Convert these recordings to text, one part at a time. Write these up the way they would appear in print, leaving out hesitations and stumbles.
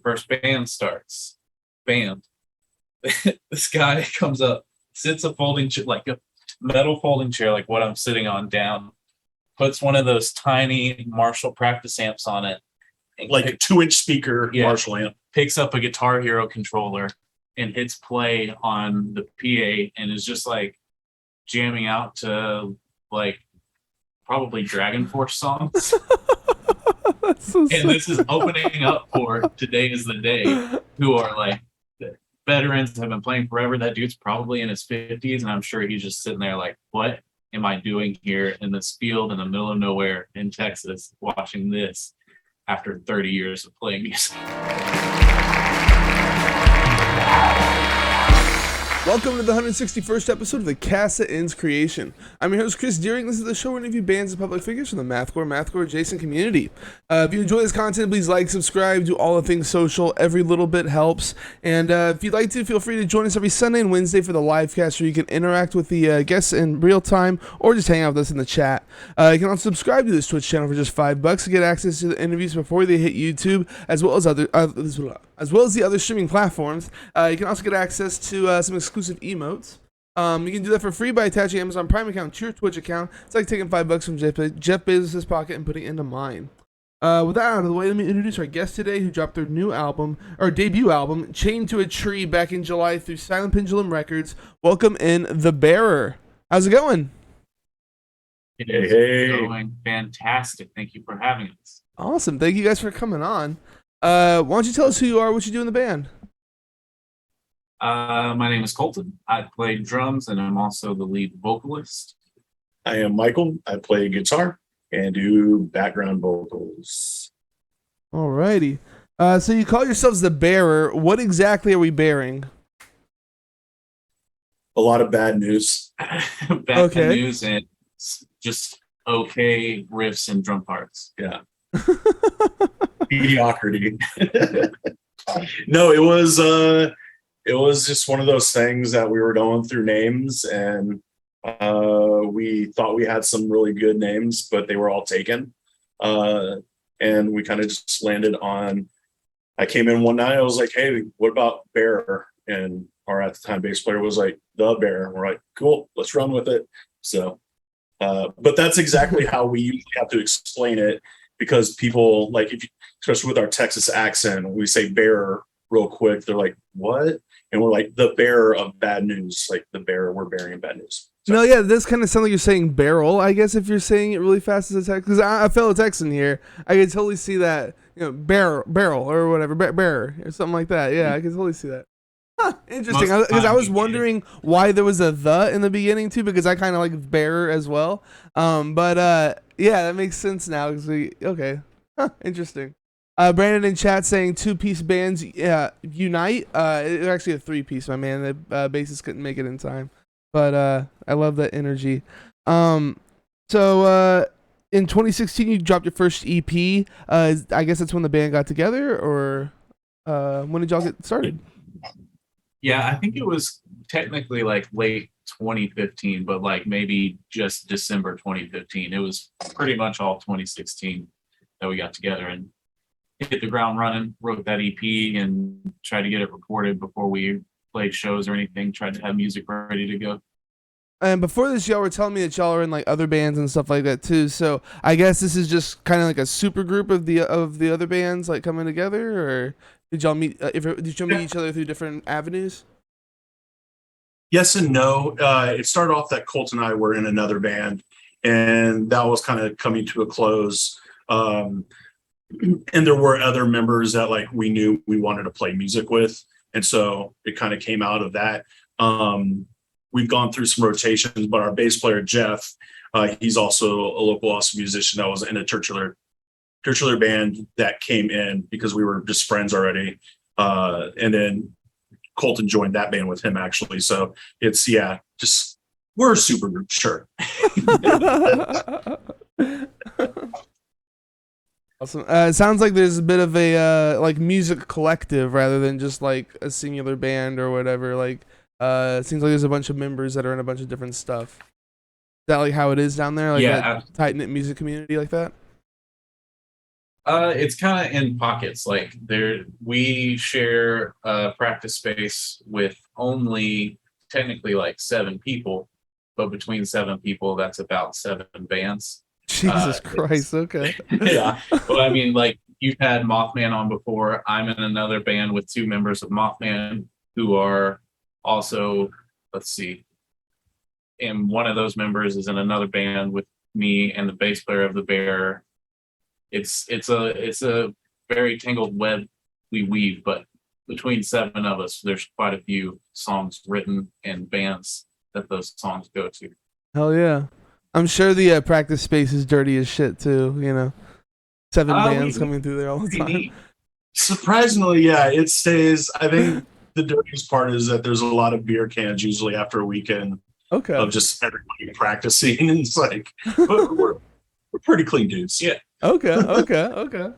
first band starts. Band. This guy comes up, sits a folding chair, like a metal folding chair, like what I'm sitting on, down, puts one of those tiny Marshall practice amps on it, like a 2-inch speaker, Yeah. Marshall amp. Picks up a Guitar Hero controller and hits play on the PA and is just like jamming out to like probably Dragon Force songs. That's so And sick. this is opening up for Today Is the Day, who are like veterans, have been playing forever. That dude's probably in his 50s, and I'm sure he's just sitting there like, what am I doing here in this field in the middle of nowhere in Texas watching this after 30 years of playing music? Welcome to the 161st episode of the Casa Inns Creation. I'm your host, Chris Deering. This is the show where we interview bands and public figures from the Mathcore adjacent community. If you enjoy this content, please like, subscribe, do all the things social. Every little bit helps. And if you'd like to, feel free to join us every Sunday and Wednesday for the live cast where you can interact with the guests in real time or just hang out with us in the chat. You can also subscribe to this Twitch channel for just $5 to get access to the interviews before they hit YouTube, as well as the other streaming platforms. You can also get access to some exclusive emotes. You can do that for free by attaching Amazon Prime account to your Twitch account. It's like taking $5 from Jeff Bezos' pocket and putting it into mine. With that out of the way, let me introduce our guest today, who dropped their debut album, Chained to a Tree, back in July through Silent Pendulum Records. Welcome in The Bearer. How's it going? It is going fantastic. Thank you for having us. Awesome. Thank you guys for coming on. Why don't you tell us who you are, what you do in the band? My name is Colton. I play drums and I'm also the lead vocalist. I am Michael. I play guitar and do background vocals. Alrighty. So you call yourselves The Bearer. What exactly are we bearing? A lot of bad news. Bad news and just okay riffs and drum parts. Yeah. Mediocrity. No, it was just one of those things that we were going through names, and we thought we had some really good names, but they were all taken. And we kind of just landed on, I came in one night, I was like, hey, what about Bear? And our at the time bass player was like, The Bear. And we're like, cool, let's run with it. So, but that's exactly how we usually have to explain it, because people, like, especially with our Texas accent, we say bearer real quick, they're like, what? And we're like, the bearer of bad news, like the bearer, we're bearing bad news. So. No, yeah, this kind of sounds like you're saying barrel, I guess, if you're saying it really fast as a Texan. Because a fellow Texan here, I can totally see that, barrel or whatever, bearer or something like that. Yeah, I can totally see that. Huh, interesting. Because I was wondering why there was a the in the beginning too, because I kind of like bearer as well. Yeah, that makes sense now. Okay, huh, interesting. Brandon in chat saying 2-piece bands unite. It's actually a 3-piece, my man. The bassist couldn't make it in time, but I love that energy. So in 2016 you dropped your first EP. I guess that's when the band got together, or when did y'all get started? Yeah, I think it was technically like late 2015, but like maybe just December 2015. It was pretty much all 2016 that we got together and hit the ground running, wrote that EP and tried to get it recorded before we played shows or anything, tried to have music ready to go. And before this, y'all were telling me that y'all are in like other bands and stuff like that too. So I guess this is just kind of like a super group of the other bands like coming together, or did y'all meet? Did y'all meet each other through different avenues? Yes and no. It started off that Colt and I were in another band, and that was kind of coming to a close. And there were other members that like we knew we wanted to play music with, and so it kind of came out of that. We've gone through some rotations, but our bass player Jeff, he's also a local awesome musician that was in a titular band that came in because we were just friends already, and then Colton joined that band with him actually. So it's just we're a super group, sure. Awesome. It sounds like there's a bit of a like music collective rather than just like a singular band or whatever. Like, it seems like there's a bunch of members that are in a bunch of different stuff. Is that like how it is down there? Like a tight knit music community like that? It's kind of in pockets. Like we share a practice space with only technically like 7 people, but between 7 people, that's about 7 bands. Jesus It's Christ. Okay. yeah. Well, I mean, like you've had Mothman on before. I'm in another band with 2 members of Mothman who are also, let's see, and one of those members is in another band with me and the bass player of the Bear. It's a very tangled web we weave, but between 7 of us, there's quite a few songs written and bands that those songs go to. Hell yeah. I'm sure the practice space is dirty as shit too. You know, 7 bands We coming through there all the pretty time. neat. Surprisingly, yeah, it stays. I think the dirtiest part is that there's a lot of beer cans usually after a weekend Okay. of just everybody practicing, and it's like, but we're pretty clean dudes. Yeah, Okay. Okay.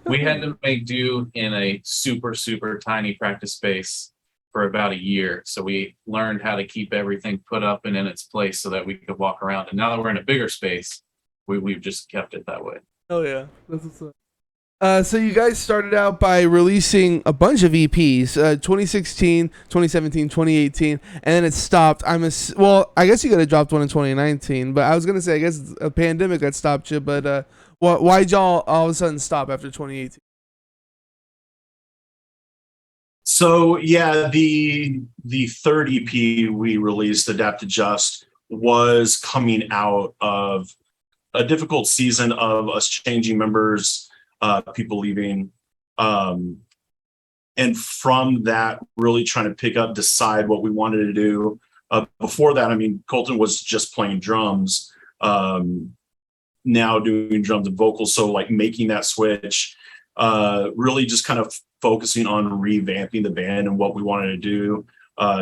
we had to make do in a super super tiny practice space for about a year, so we learned how to keep everything put up and in its place so that we could walk around. And now that we're in a bigger space, we've just kept it that way. Oh yeah. That's what's up. So you guys started out by releasing a bunch of EPs, 2016, 2017, 2018, and then it stopped. Well, I guess you could have dropped one in 2019, but I was gonna say I guess it's a pandemic that stopped you. But why'd y'all all of a sudden stop after 2018? So yeah, the third EP we released, Adapt Adjust, was coming out of a difficult season of us changing members, people leaving, and from that, really trying to pick up, decide what we wanted to do. Before that, I mean, Colton was just playing drums, now doing drums and vocals. So like making that switch, really just kind of focusing on revamping the band and what we wanted to do.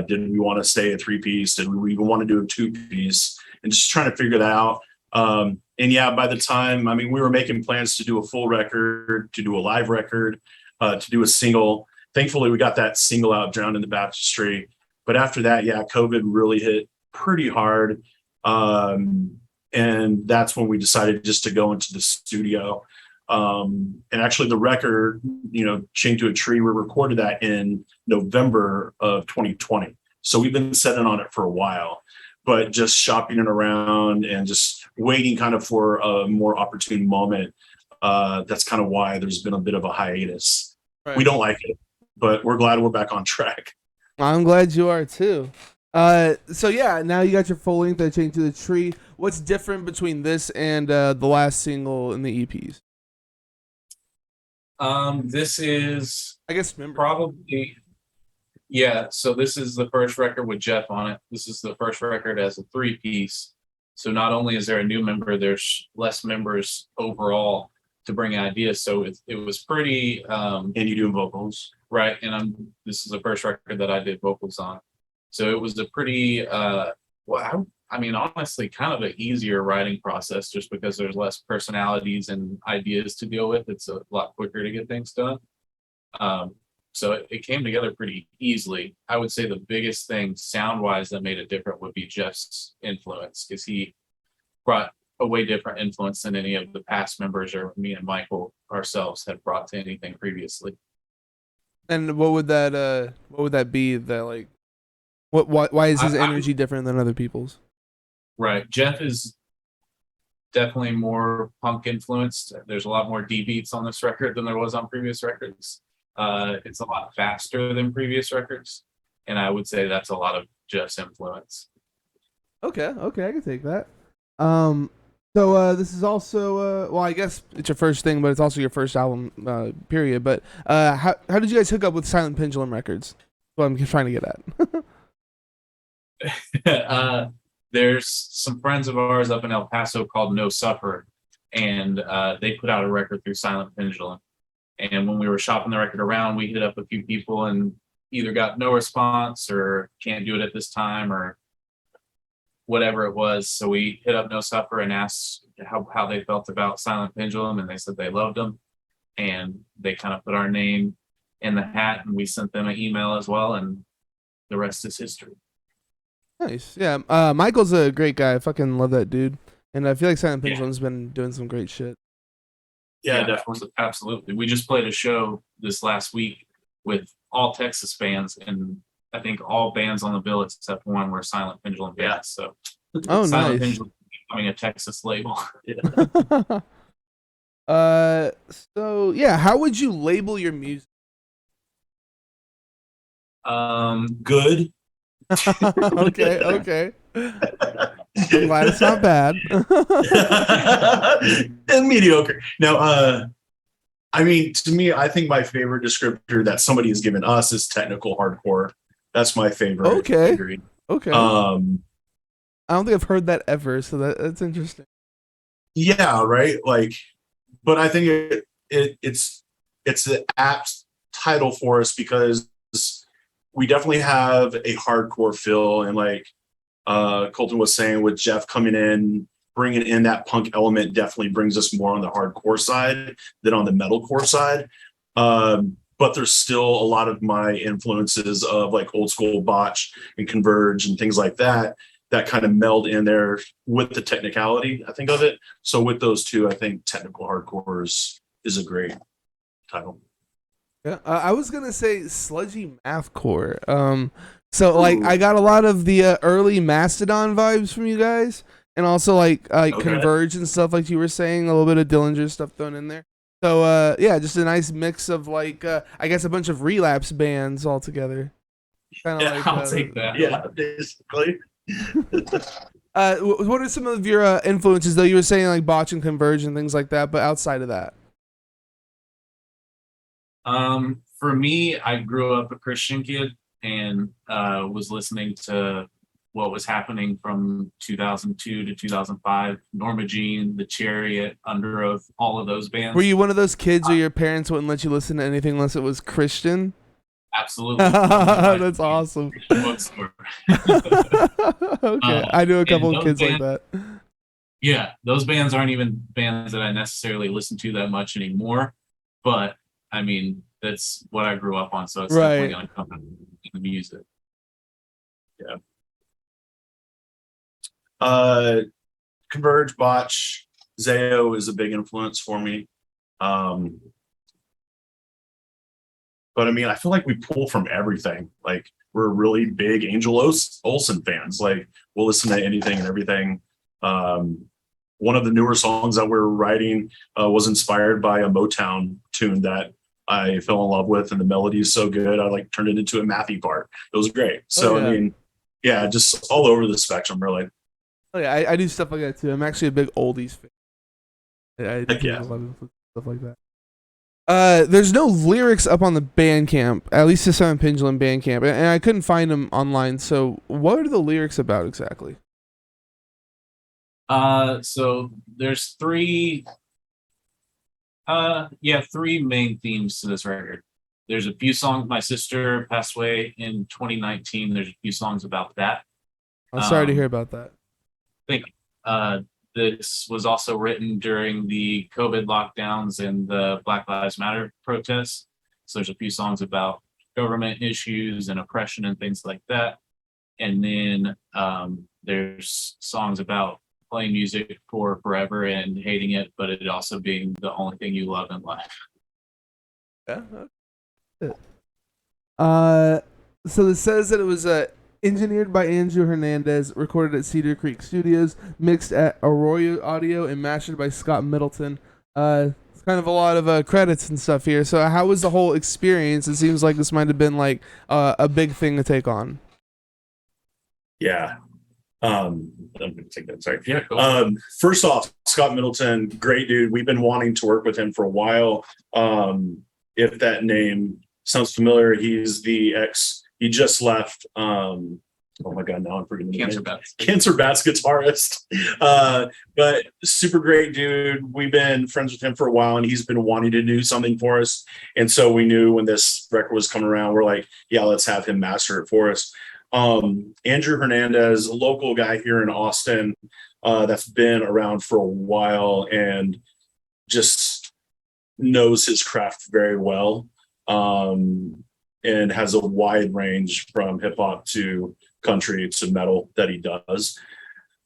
Did we want to stay a 3-piece? Did we even want to do a 2-piece? And just trying to figure that out. And yeah, by the time, I mean, we were making plans to do a full record, to do a live record, to do a single. Thankfully, we got that single out, Drowned in the Baptistry. But after that, yeah, COVID really hit pretty hard. And that's when we decided just to go into the studio. And actually the record, Chained to a Tree, we recorded that in November of 2020. So we've been sitting on it for a while, but just shopping it around and just waiting kind of for a more opportune moment. That's kind of why there's been a bit of a hiatus. Right. We don't like it, but we're glad we're back on track. I'm glad you are too. So yeah, now you got your full length that Chained to the Tree. What's different between this and the last single in the EPs? This is I guess remember. probably, yeah. So this is the first record with Jeff on it. This is the first record as a 3-piece. So not only is there a new member, there's less members overall to bring ideas. So it was pretty And you do vocals. right. And this is the first record that I did vocals on. So it was a pretty I mean, honestly, kind of an easier writing process just because there's less personalities and ideas to deal with. It's a lot quicker to get things done. So it came together pretty easily. I would say the biggest thing sound wise that made it different would be Jeff's influence, because he brought a way different influence than any of the past members or me and Michael ourselves had brought to anything previously. And what would that be that like why is his energy different than other people's? Right. Jeff is definitely more punk influenced. There's a lot more D beats on this record than there was on previous records. It's a lot faster than previous records. And I would say that's a lot of Jeff's influence. Okay, I can take that. So this is also well, I guess it's your first thing, but it's also your first album, period. But how did you guys hook up with Silent Pendulum Records? Well, I'm trying to get at. There's some friends of ours up in El Paso called No Suffer, and they put out a record through Silent Pendulum. And when we were shopping the record around, we hit up a few people and either got no response or can't do it at this time or whatever it was. So we hit up No Suffer and asked how they felt about Silent Pendulum, and they said they loved them. And they kind of put our name in the hat, and we sent them an email as well, and the rest is history. Nice, yeah. Michael's a great guy. I fucking love that dude, and I feel like Silent Pendulum's been doing some great shit. Yeah, definitely. Absolutely. We just played a show this last week with all Texas bands, and I think all bands on the bill except one were Silent Pendulum bands. So Oh, Silent nice. Pendulum becoming a Texas label. uh, so yeah, how would you label your music? good. Okay. I'm glad it's not bad. And mediocre. Now, I mean, to me, I think my favorite descriptor that somebody has given us is technical hardcore. That's my favorite. Okay. Degree. Okay. I don't think I've heard that ever, so that's interesting. Yeah, right. Like, but I think it's an apt title for us because we definitely have a hardcore feel, and like Colton was saying, with Jeff coming in, bringing in that punk element definitely brings us more on the hardcore side than on the metalcore side. But there's still a lot of my influences of like old school Botch and Converge and things like that that kind of meld in there with the technicality, I think, of it. So with those two, I think technical hardcore is a great title. Yeah, I was gonna say sludgy mathcore. So like I got a lot of the early Mastodon vibes from you guys, and also like Okay. Converge and stuff, like you were saying, a little bit of Dillinger stuff thrown in there. So yeah, just a nice mix of like I guess a bunch of relapse bands all together. Kind of Yeah, like I'll take that. Yeah, basically. What are some of your influences though? You were saying like Botch and Converge and things like that, but outside of that. For me, I grew up a Christian kid and was listening to what was happening from 2002 to 2005. Norma Jean, The Chariot, Under Oath, all of those bands. Were you one of those kids where your parents wouldn't let you listen to anything unless it was Christian? Absolutely. That's awesome. Bookstore. Okay, I knew a couple of those kids like bands- that. Yeah, those bands aren't even bands that I necessarily listen to that much anymore. But I mean, that's what I grew up on, so it's definitely Right. gonna come in the music. Converge, Botch, Zayo is a big influence for me. But I mean, I feel like we pull from everything. Like, we're really big Angel Olsen fans. Like, we'll listen to anything and everything. One of the newer songs that we're writing was inspired by a Motown tune that I fell in love with, and the melody is so good, I like turned it into a mathy part. It was great. So yeah. I mean, yeah, just all over the spectrum, really. Oh yeah, I do stuff like that too. I'm actually a big oldies fan. I do Heck yeah. a lot of stuff like that. There's no lyrics up on the Bandcamp, at least the Silent Pendulum Bandcamp, and I couldn't find them online. So, what are the lyrics about exactly? So there's three main themes to this record. There's a few songs. My sister passed away in 2019. There's a few songs about that. I'm sorry to hear about that. I think this was also written during the COVID lockdowns and the Black Lives Matter protests. So there's a few songs about government issues and oppression and things like that. And then there's songs about playing music for forever and hating it, but it also being the only thing you love in life. Yeah. So it says that it was engineered by Andrew Hernandez, recorded at Cedar Creek Studios, mixed at Arroyo Audio, and mastered by Scott Middleton. It's kind of a lot of credits and stuff here. So how was the whole experience? It seems like this might have been like a big thing to take on. Yeah. I'm gonna take that. Sorry. Yeah, cool. First off, Scott Middleton, great dude. We've been wanting to work with him for a while. If that name sounds familiar, he just left. Oh my God, now I'm forgetting the Cancer name. Bats. Cancer Bats guitarist. But super great dude. We've been friends with him for a while, and he's been wanting to do something for us. And so we knew when this record was coming around, we're like, yeah, let's have him master it for us. Andrew Hernandez, a local guy here in Austin, that's been around for a while and just knows his craft very well, and has a wide range from hip hop to country to metal that he does.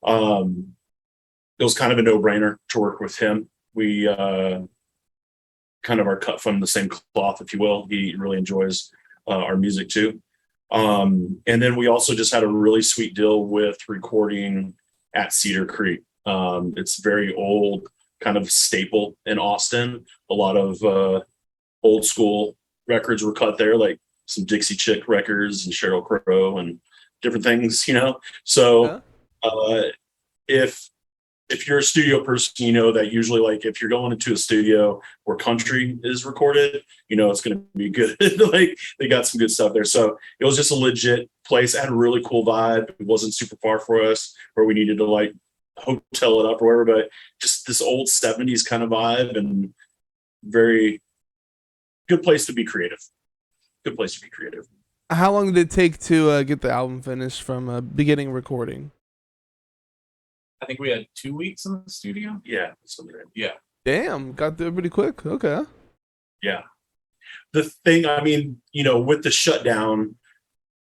It was kind of a no-brainer to work with him. We kind of are cut from the same cloth, if you will. He really enjoys our music too. And then we also just had a really sweet deal with recording at Cedar Creek. It's very old, kind of staple in Austin. A lot of old school records were cut there, like some Dixie Chick records and Sheryl Crow and different things, you know. So if you're a studio person, you know that usually, like, if you're going into a studio where country is recorded, you know it's going to be good. Like, they got some good stuff there. So it was just a legit place. It had a really cool vibe. It wasn't super far for us where we needed to like hotel it up or whatever, but just this old 70s kind of vibe, and very good place to be creative. Good place to be creative. How long did it take to get the album finished from beginning recording? I think we had 2 weeks in the studio. Yeah. Something like that. Yeah. Damn, got there pretty quick. Okay. Yeah. The thing, I mean, you know, with the shutdown,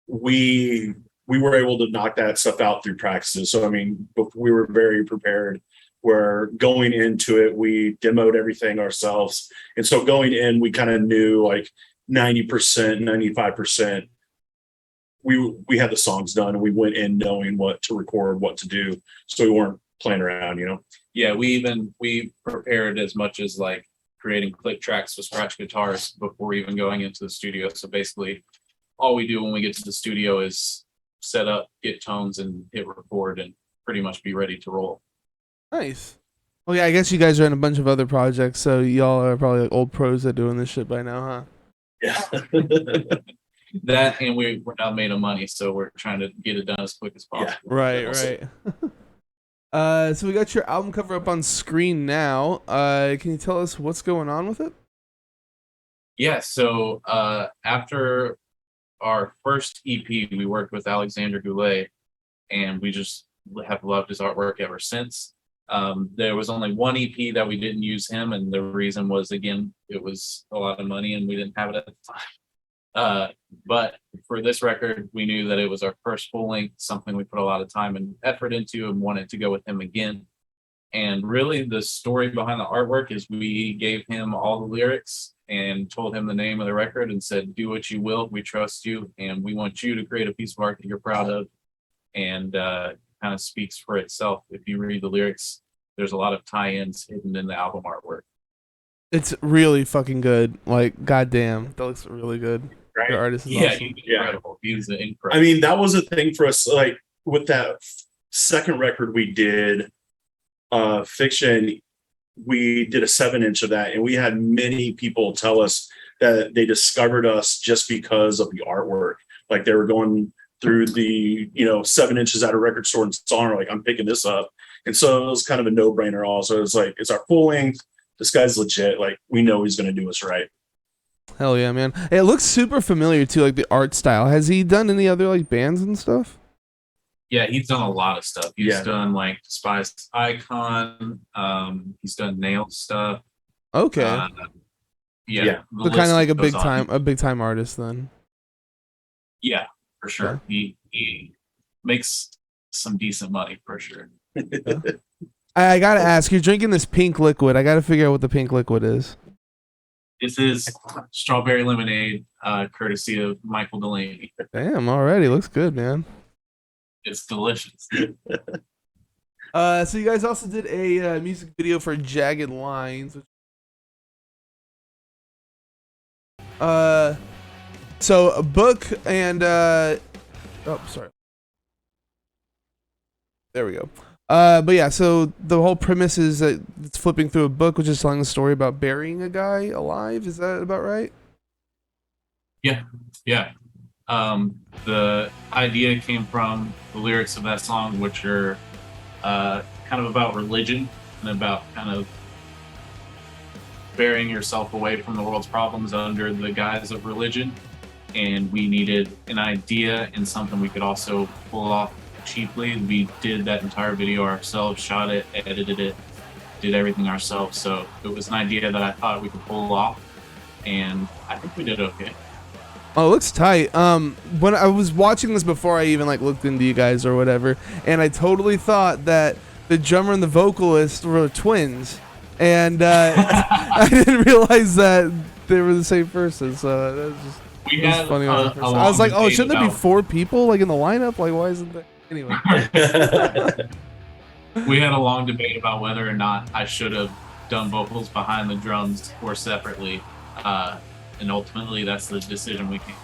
we were able to knock that stuff out through practices. So, I mean, we were very prepared. Where going into it, we demoed everything ourselves. And so going in, we kind of knew like 90%, 95%. We had the songs done, and we went in knowing what to record, what to do. So we weren't playing around, you know? Yeah, we prepared as much as like creating click tracks with scratch guitars before even going into the studio. So basically all we do when we get to the studio is set up, get tones, and hit record, and pretty much be ready to roll. Nice. Well, yeah, I guess you guys are in a bunch of other projects, so y'all are probably like old pros at doing this shit by now, huh? Yeah. That, and we're not made of money, so we're trying to get it done as quick as possible. Right. So we got your album cover up on screen now. Can you tell us what's going on with it? Yeah, so after our first EP, we worked with Alexander Goulet, and we just have loved his artwork ever since. There was only one EP that we didn't use him, and the reason was, again, it was a lot of money and we didn't have it at the time. But for this record, we knew that it was our first full length, something we put a lot of time and effort into, and wanted to go with him again. And really the story behind the artwork is we gave him all the lyrics and told him the name of the record and said, do what you will, we trust you, and we want you to create a piece of art that you're proud of. And kind of speaks for itself. If you read the lyrics, there's a lot of tie-ins hidden in the album artwork. It's really fucking good. Like, goddamn, that looks really good. Right. The artist is Yeah, awesome. he's incredible. He's incredible. I mean, that was a thing for us. Like with that second record we did, Fiction, we did a 7-inch of that, and we had many people tell us that they discovered us just because of the artwork. Like they were going through the 7 inches at a record store and saw her, like, I'm picking this up. And so it was kind of a no-brainer also. It was like, it's our full length. This guy's legit. Like, we know he's going to do us right. Hell yeah, man. It looks super familiar too, like the art style. Has he done any other like bands and stuff? Yeah, he's done a lot of stuff. He's done like Despised Icon. He's done Nail stuff. Okay. Yeah. So kind of like a big time artist then. Yeah, for sure. Yeah. He makes some decent money for sure. Yeah. I gotta ask, you're drinking this pink liquid. I gotta figure out what the pink liquid is. This is strawberry lemonade, courtesy of Michael Delaney. Damn, already looks good, man. It's delicious. So you guys also did a music video for Jagged Lines. So a book and sorry. There we go. But yeah, so the whole premise is that it's flipping through a book, which is telling a story about burying a guy alive. Is that about right? Yeah. The idea came from the lyrics of that song, which are kind of about religion and about kind of burying yourself away from the world's problems under the guise of religion. And we needed an idea and something we could also pull off cheaply. We did that entire video ourselves, shot it, edited it, did everything ourselves. So it was an idea that I thought we could pull off, and I think we did okay. Oh, it looks tight. When I was watching this before I even like looked into you guys or whatever, and I totally thought that the drummer and the vocalist were twins. and I didn't realize that they were the same person. So that was just We it was had funny. a I was long like, oh, debate shouldn't there be about- 4 people like in the lineup? Like, why isn't there? Anyway, We had a long debate about whether or not I should have done vocals behind the drums or separately, and ultimately that's the decision we came.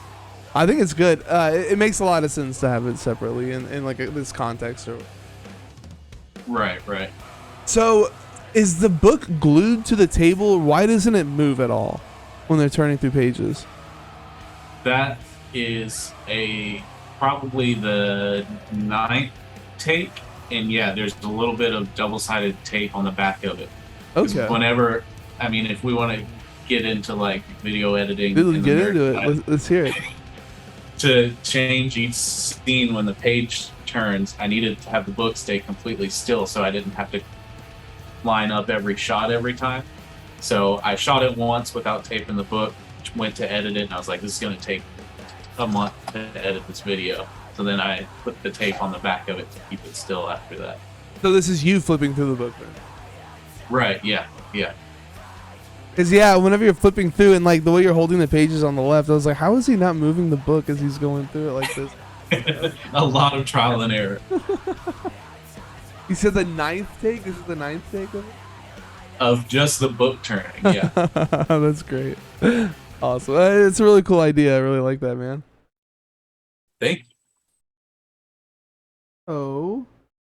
I think it's good. It makes a lot of sense to have it separately in like this context. Or Right. so, is the book glued to the table? Why doesn't it move at all when they're turning through pages? That is probably the 9th take, and yeah, there's a little bit of double-sided tape on the back of it. 'Cause Okay, Whenever, I mean, if we want to get into like video editing, Dude, and get the into nerd it. side, Let's hear it. to change each scene when the page turns, I needed to have the book stay completely still, so I didn't have to line up every shot every time. So I shot it once without taping the book, went to edit it, and I was like, this is going to take a month to edit this video. So then I put the tape on the back of it to keep it still after that. So this is you flipping through the book then. Right, yeah. Cause yeah, whenever you're flipping through and like the way you're holding the pages on the left, I was like, how is he not moving the book as he's going through it like this? A lot of trial and error He said the 9th take. This is the 9th take of it. of just the book turning. Yeah. That's great. Awesome. It's a really cool idea. I really like that, man. Thank you. Oh,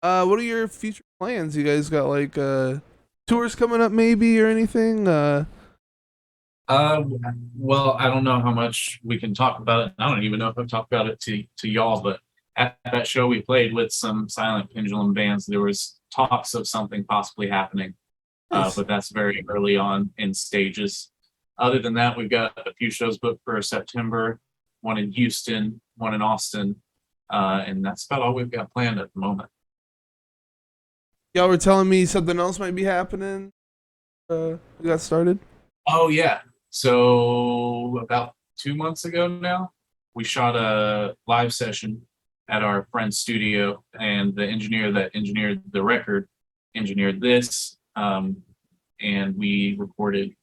what are your future plans? You guys got like tours coming up, maybe, or anything? Well, I don't know how much we can talk about it. I don't even know if I've talked about it to y'all, but at that show we played with some Silent Pendulum bands, there was talks of something possibly happening, Nice. but that's very early on in stages. Other than that, we've got a few shows booked for September, one in Houston, one in Austin, and that's about all we've got planned at the moment. Y'all were telling me something else might be happening. We got started. Oh yeah. So about 2 months ago now, we shot a live session at our friend's studio, and the engineer that engineered the record engineered this, and we recorded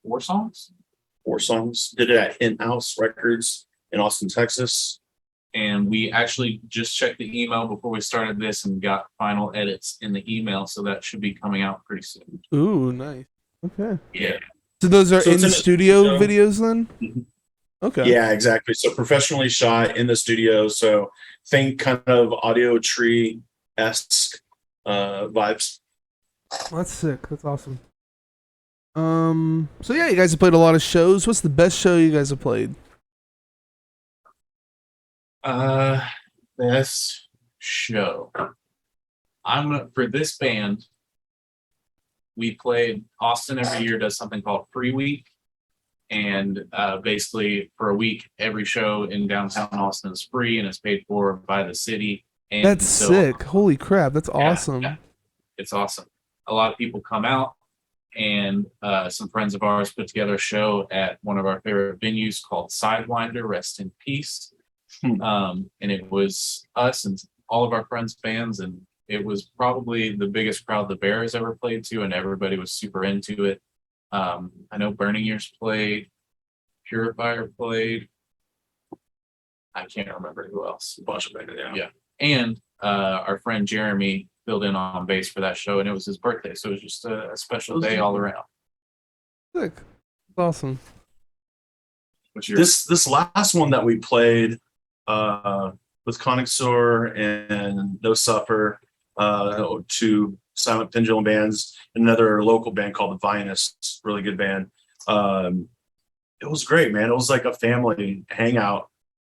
4 songs. 4 songs. Did it at In-House Records in Austin, Texas. And we actually just checked the email before we started this and got final edits in the email, so that should be coming out pretty soon. Ooh, nice. Okay. Yeah. So those are So in it's in the studio studio. videos then? Mhm. Okay. Yeah, exactly. So professionally shot in the studio. So think kind of Audio Tree-esque vibes. That's sick. That's awesome. So yeah, you guys have played a lot of shows. What's the best show you guys have played? Best show. For this band, we played Austin every year does something called Free Week. And basically for a week, every show in downtown Austin is free and it's paid for by the city. And That's so, sick. Holy crap. That's yeah, awesome. yeah. It's awesome. A lot of people come out, and some friends of ours put together a show at one of our favorite venues called Sidewinder, rest in peace. And it was us and all of our friends' bands, and it was probably the biggest crowd the Bear has ever played to, and everybody was super into it. I know Burning Ears played, Purifier played. I can't remember who else. A bunch of it, yeah. Yeah. And our friend Jeremy filled in on bass for that show, and it was his birthday, so it was just a special day all around. Sick. That's awesome. What's your This last one that we played with Connoisseur and No Suffer, 2 Silent Pendulum bands, another local band called the Vionists, really good band. It was great, man. It was like a family hangout.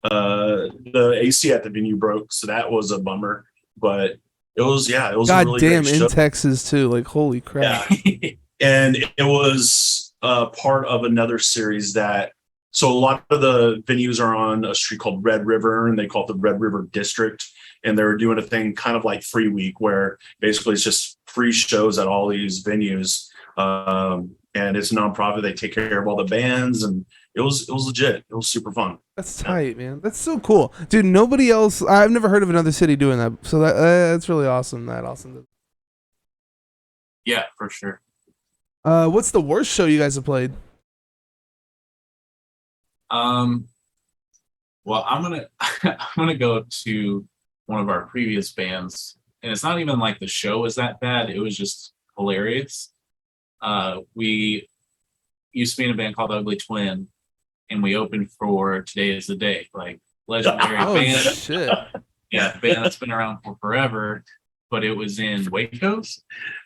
The AC at the venue broke, so that was a bummer. But it was a God really damn, great in show. Texas too. Like, holy crap. Yeah. And it was part of another series that, so a lot of the venues are on a street called Red River, and they call it the Red River District. And they're doing a thing kind of like Free Week, where basically it's just free shows at all these venues. And it's a nonprofit. They take care of all the bands, and it was legit. It was super fun. That's tight, man. That's so cool. Dude, nobody else, I've never heard of another city doing that. So that's really awesome that Austin did. Yeah, for sure. What's the worst show you guys have played? Well, I'm gonna I'm gonna go to one of our previous bands, and it's not even like the show was that bad. It was just hilarious. We used to be in a band called Ugly Twin, and we opened for Today Is the Day, like legendary Oh band. shit! Yeah, band that's been around for forever. But it was in Waco.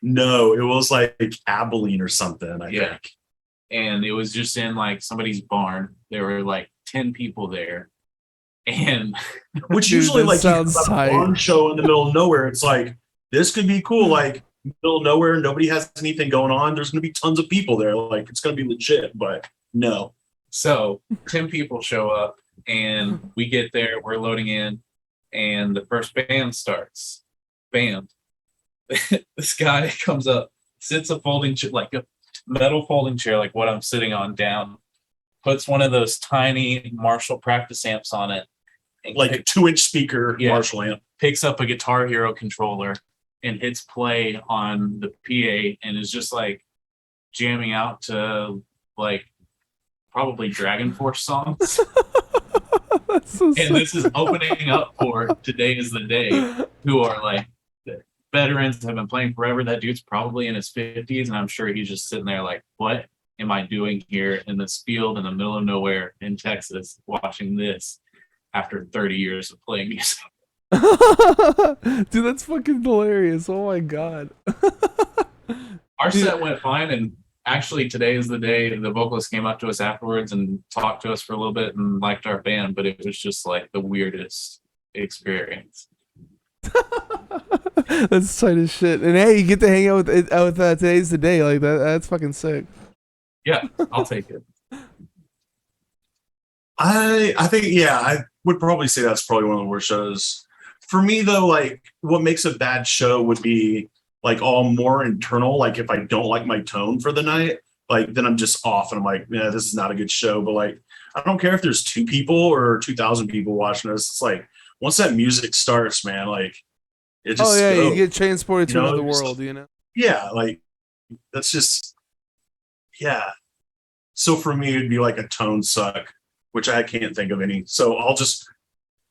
No, it was like Abilene or something, I Yeah. think. And it was just in like somebody's barn. There were like 10 people there. And Which Dude, usually that like you sounds have a tight. barn show in the middle of nowhere. It's like this could be cool. Like middle of nowhere, nobody has anything going on. There's gonna be tons of people there. Like it's gonna be legit, but no. so 10 people show up and we get there, we're loading in, and the first band starts. Band. This guy comes up, sits a folding chair, like a metal folding chair, like what I'm sitting on, down, puts one of those tiny Marshall practice amps on it, and Like a 2-inch speaker Yeah. Marshall amp. picks up a Guitar Hero controller and hits play on the PA and is just like jamming out to like probably Dragon Force songs. That's so And sick. this is opening up for Today Is the Day, who are like the veterans, have been playing forever. That dude's probably in his 50s, and I'm sure he's just sitting there like, what am I doing here in this field in the middle of nowhere in Texas watching this after 30 years of playing music? Dude, that's fucking hilarious. Oh my god. Our set went fine, and actually Today Is the Day, the vocalist came up to us afterwards and talked to us for a little bit and liked our band, but it was just like the weirdest experience. That's tight as shit. And hey, you get to hang out with Today's the Day. Like that. That's fucking sick. Yeah, I'll take it. I think I would probably say that's probably one of the worst shows. For me though, like what makes a bad show would be like all more internal. Like if I don't like my tone for the night, like then I'm just off and I'm like, yeah, this is not a good show. But like I don't care if there's 2 people or 2,000 people watching us. It's like once that music starts, man, like it just Oh yeah, goes. you get transported to You know, another just- world. You know. Yeah, like that's just So for me, it'd be like a tone suck, which I can't think of any. So I'll just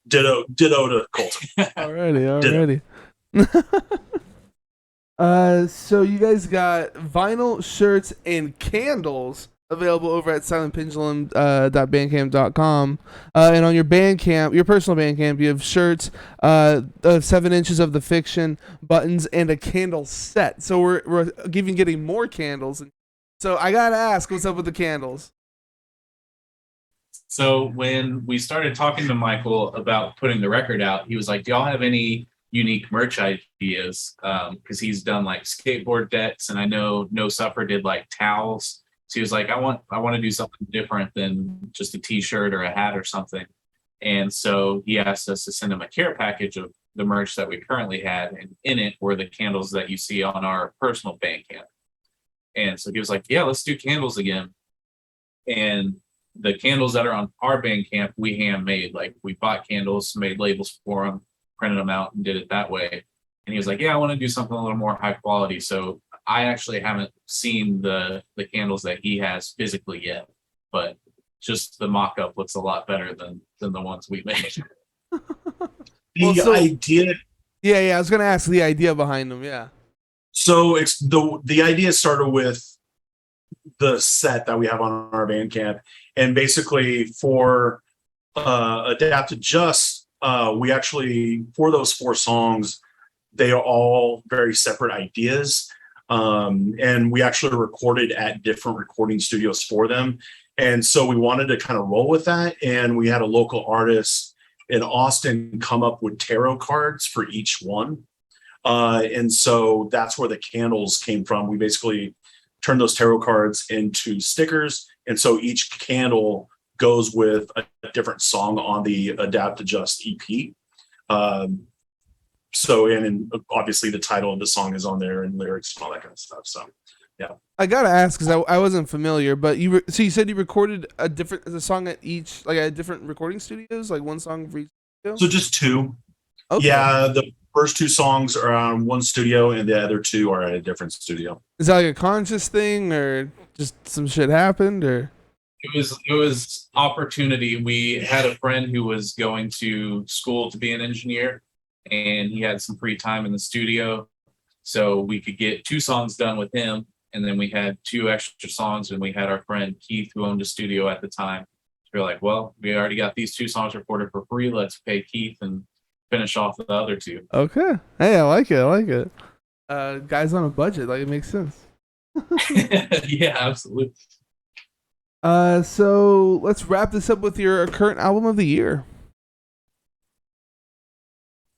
ditto to Colton. Alrighty. So you guys got vinyl, shirts, and candles available over at silentpendulum.bandcamp.com. And on your Bandcamp, your personal Bandcamp, you have shirts, 7 inches of the fiction, buttons, and a candle set. So we're even getting more candles. So I gotta ask, what's up with the candles? So when we started talking to Michael about putting the record out, he was like, do y'all have any unique merch ideas? Because he's done like skateboard decks, and I know No Suffer did like towels. So he was like, I want to do something different than just a t-shirt or a hat or something. And so he asked us to send him a care package of the merch that we currently had, and in it were the candles that you see on our personal Bandcamp. And so he was like, yeah, let's do candles again. And the candles that are on our Bandcamp, we handmade. Like we bought candles, made labels for them, printed them out, and did it that way. And he was like, yeah, I want to do something a little more high quality. So I actually haven't seen the candles that he has physically yet, but just the mock-up looks a lot better than the ones we made. The idea. Yeah, I was gonna ask the idea behind them. Yeah. So it's the idea started with the set that we have on our Bandcamp, and basically for Adapt Adjust, we actually for those 4 songs, they are all very separate ideas, and we actually recorded at different recording studios for them, and so we wanted to kind of roll with that, and we had a local artist in Austin come up with tarot cards for each one. And so that's where the candles came from. We basically turned those tarot cards into stickers. And so each candle goes with a different song on the Adapt Adjust EP. And obviously the title of the song is on there and lyrics and all that kind of stuff. So, yeah. I gotta ask because I wasn't familiar, but so you said you recorded a song at different recording studios, like one song for each studio? So just 2. Okay. Yeah, the first two songs are on one studio, and the other two are at a different studio. Is that like a conscious thing, or just some shit happened, or? It was opportunity. We had a friend who was going to school to be an engineer, and he had some free time in the studio, so we could get 2 songs done with him. And then we had 2 extra songs, and we had our friend Keith, who owned a studio at the time. We were like, well, we already got these 2 songs recorded for free. Let's pay Keith and finish off the other 2. Okay. Hey, I like it. I like it. Guys on a budget, like it makes sense. Yeah, absolutely. So let's wrap this up with your current album of the year.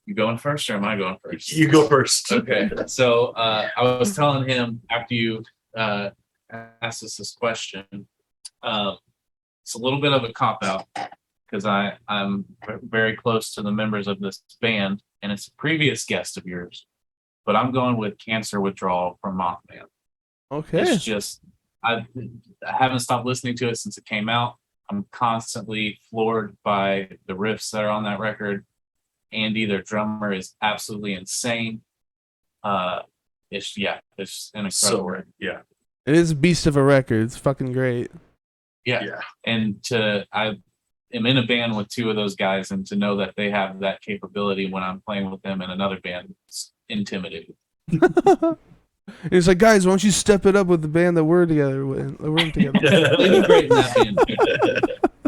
You going first, or am I going first? You go first. Okay. So I was telling him after you asked us this question, it's a little bit of a cop out because I'm very close to the members of this band, and it's a previous guest of yours, but I'm going with Cancer Withdrawal from Mothman. Okay. It's just I haven't stopped listening to it since it came out. I'm constantly floored by the riffs that are on that record. Andy, their drummer, is absolutely insane. It's an incredible record. Yeah. It is a beast of a record. It's fucking great. Yeah. And I am in a band with 2 of those guys, and to know that they have that capability when I'm playing with them in another band, it's intimidating. It's like, guys, why don't you step it up with the band that we're together with? We're in together. They do great in that band too.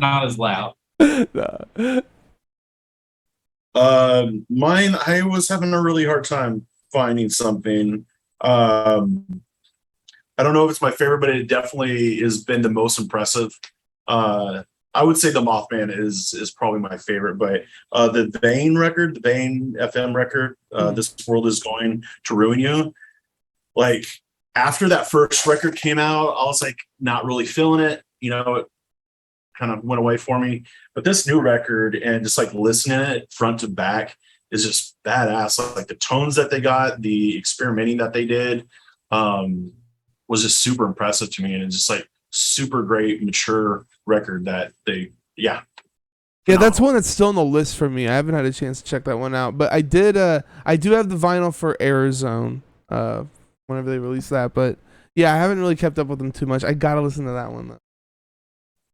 Not as loud. Nah. Mine, I was having a really hard time finding something. I don't know if it's my favorite, but it definitely has been the most impressive. I would say the Mothman is probably my favorite, but the Vane record, the Vane FM record, This World Is Going to Ruin You. Like, after that first record came out, I was like not really feeling it. It kind of went away for me. But this new record, and just like listening to it front to back, is just badass. Like the tones that they got, the experimenting that they did, was just super impressive to me, and it's just like super great, mature record that they, Yeah, that's one that's still on the list for me. I haven't had a chance to check that one out, but I do have the vinyl for Arizona, whenever they release that. But yeah, I haven't really kept up with them too much. I gotta listen to that one though.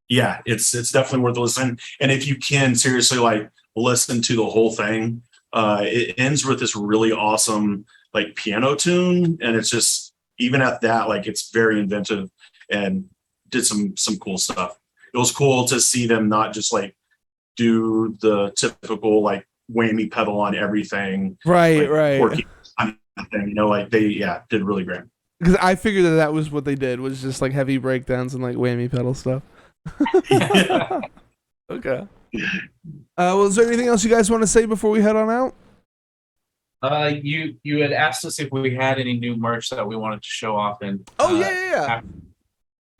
Yeah, it's definitely worth listening. And if you can seriously like listen to the whole thing, it ends with this really awesome like piano tune, and it's just, even at that, like, it's very inventive and did some cool stuff. It was cool to see them not just like do the typical like whammy pedal on everything, Right, like, right. quirky thing, like they did really great. Because I figured that was what they did, was just like heavy breakdowns and like whammy pedal stuff. Okay. Well, is there anything else you guys want to say before we head on out? You had asked us if we had any new merch that we wanted to show off, and Yeah.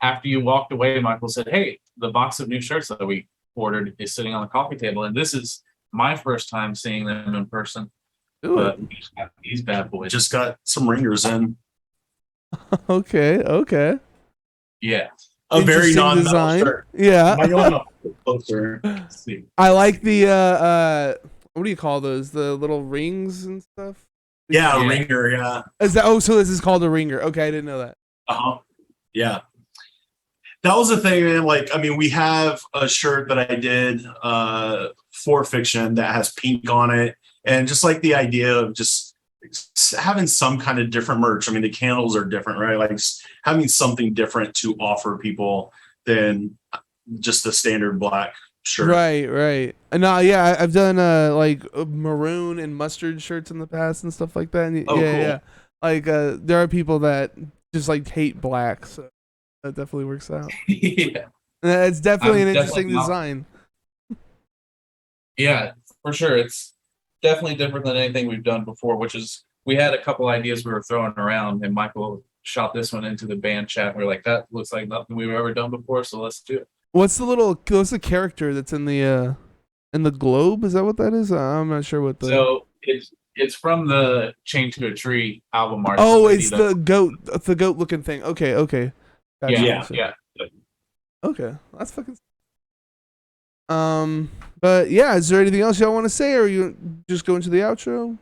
After you walked away, Michael said, "Hey, the box of new shirts that we ordered is sitting on the coffee table, and this is my first time seeing them in person." Ooh. But these bad boys Just got some ringers in. Okay. Yeah. A very Interesting non-metal design. shirt. Yeah. My own closer. Let's see. I like the what do you call those? The little rings and stuff? Yeah, a Yeah. ringer, yeah. Is that so this is called a ringer. Okay, I didn't know that. Uh-huh. Yeah. That was the thing, man. Like, I mean, we have a shirt that I did for Fiction that has pink on it. And just like the idea of just having some kind of different merch. I mean, the candles are different, right? Like having something different to offer people than just the standard black shirt. Right. And I've done like maroon and mustard shirts in the past and stuff like that. And Oh, cool. yeah. Like there are people that just like hate black, so that definitely works out. Yeah. And it's definitely I'm an definitely interesting not- design. Yeah, for sure. It's definitely different than anything we've done before, which is, we had a couple ideas we were throwing around, and Michael shot this one into the band chat. We're like, that looks like nothing we've ever done before, so let's do it. What's the character that's in the globe? Is that what that is? I'm not sure what the. So it's from the Chained to a Tree album art. Oh, lady it's that- the goat looking thing. Okay. Gotcha. yeah. Okay, that's fucking. But yeah, is there anything else y'all want to say, or you just go into the outro?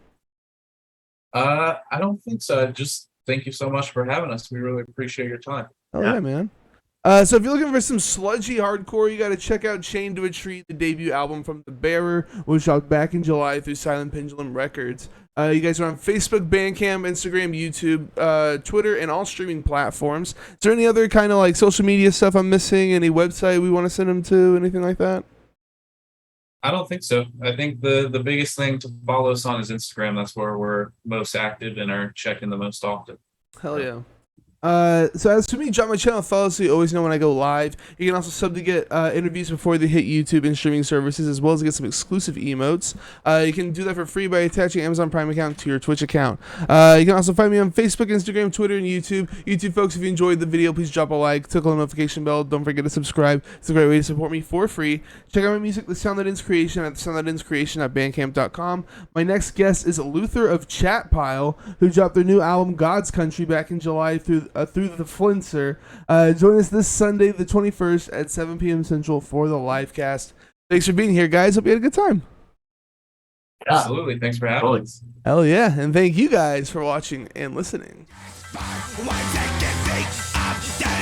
I don't think so. Just thank you so much for having us. We really appreciate your time. Oh Yeah. yeah, man. So if you're looking for some sludgy hardcore, you got to check out Chained to a Tree, the debut album from The Bearer, which dropped back in July through Silent Pendulum Records. You guys are on Facebook, Bandcamp, Instagram, YouTube, Twitter, and all streaming platforms. Is there any other kind of like social media stuff I'm missing? Any website we want to send them to? Anything like that? I don't think so. I think the biggest thing to follow us on is Instagram. That's where we're most active and are checking the most often. Hell yeah. So as for me, drop my channel, follow so you always know when I go live. You can also sub to get interviews before they hit YouTube and streaming services, as well as get some exclusive emotes. You can do that for free by attaching Amazon Prime account to your Twitch account. You can also find me on Facebook, Instagram, Twitter, and YouTube. YouTube folks, if you enjoyed the video, please drop a like, tickle the notification bell. Don't forget to subscribe. It's a great way to support me for free. Check out my music, The Sound That Ends Creation, at thesoundthatendskreation.bandcamp.com. My next guest is Luther of Chatpile, who dropped their new album God's Country back in July through the Flincer. Join us this Sunday, the 21st at 7 p.m. Central for the live cast. Thanks for being here, guys. Hope you had a good time. Absolutely. Thanks for having Totally. us. Hell yeah. And thank you guys for watching and listening. Why take the beat of death?